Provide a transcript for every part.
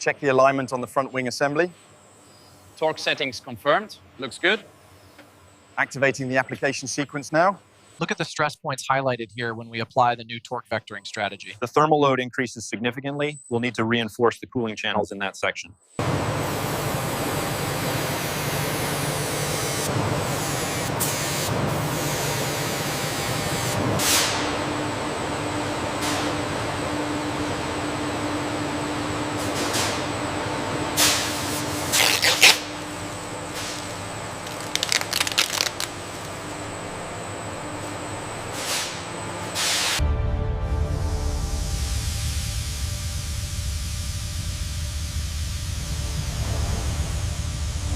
Check the alignment on the front wing assembly. Torque settings confirmed. Looks good. Activating the application sequence now. Look at the stress points highlighted here when we apply the new torque vectoring strategy. The thermal load increases significantly. We'll need to reinforce the cooling channels in that section.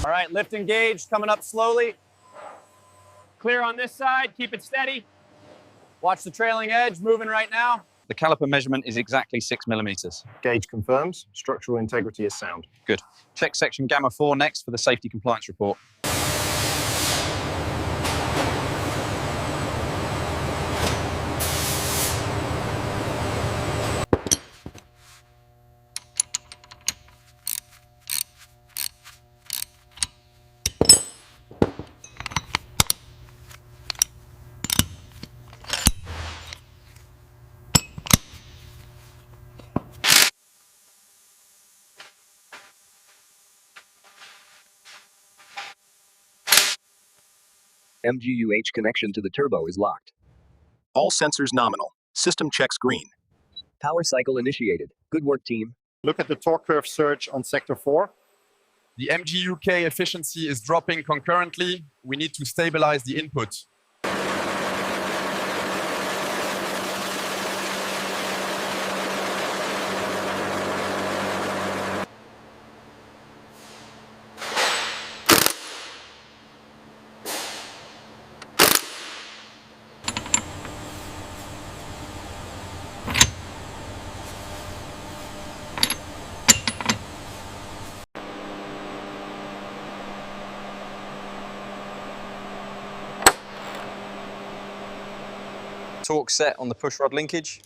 All right, lift engaged, coming up slowly. Clear on this side, keep it steady. Watch the trailing edge, moving right now. The caliper measurement is exactly 6 millimeters. Gauge confirms. Structural integrity is sound. Good. Check section gamma 4 next for the safety compliance report. MGUH connection to the turbo is locked. All sensors nominal. System checks green. Power cycle initiated. Good work, team. Look at the torque curve surge on sector 4. The MGUK efficiency is dropping concurrently. We need to stabilize the input. Torque set on the pushrod linkage.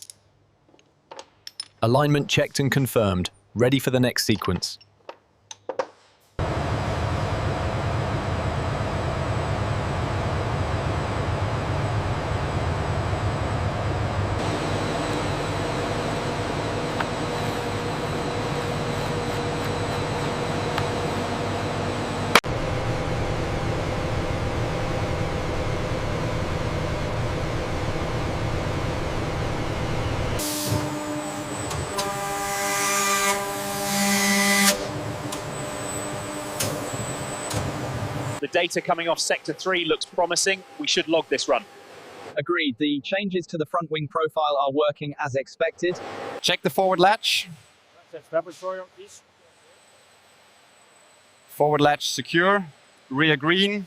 Alignment checked and confirmed. Ready for the next sequence. The data coming off Sector 3 looks promising. We should log this run. Agreed. The changes to the front wing profile are working as expected. Check the forward latch. Forward latch secure. Rear green.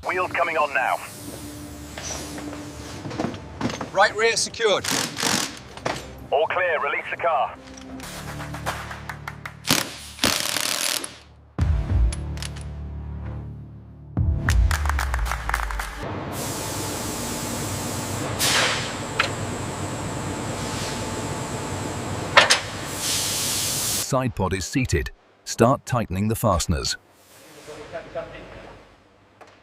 Wheels coming on now. Right rear secured. All clear, release the car. Side pod is seated. Start tightening the fasteners.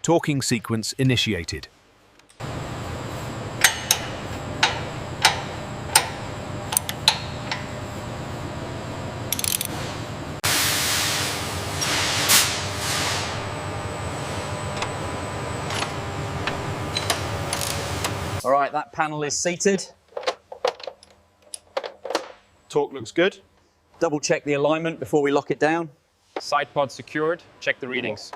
Torquing sequence initiated. right, that panel is seated. Torque looks good. Double check the alignment before we lock it down. Side pod secured. Check the readings.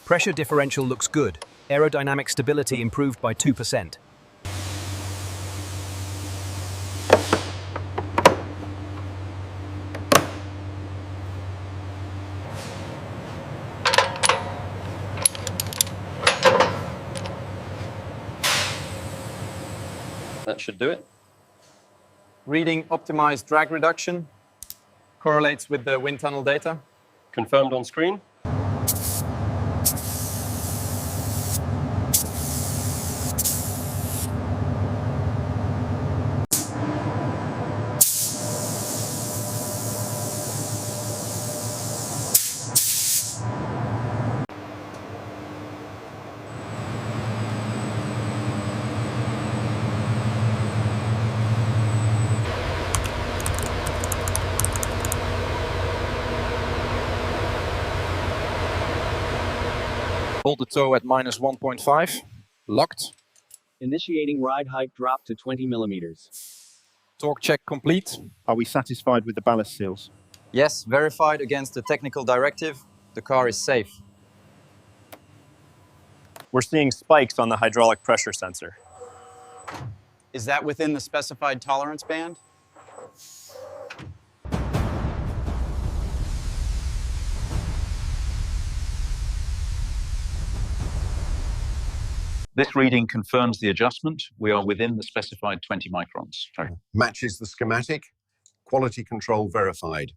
Pressure differential looks good. Aerodynamic stability improved by 2%. That should do it. Reading optimized drag reduction. Correlates with the wind tunnel data. Confirmed on screen. Hold the toe at minus 1.5. Locked. Initiating ride height drop to 20 millimeters. Torque check complete. Are we satisfied with the ballast seals? Yes, verified against the technical directive. The car is safe. We're seeing spikes on the hydraulic pressure sensor. Is that within the specified tolerance band? This reading confirms the adjustment. We are within the specified 20 microns. Matches the schematic. Quality control verified.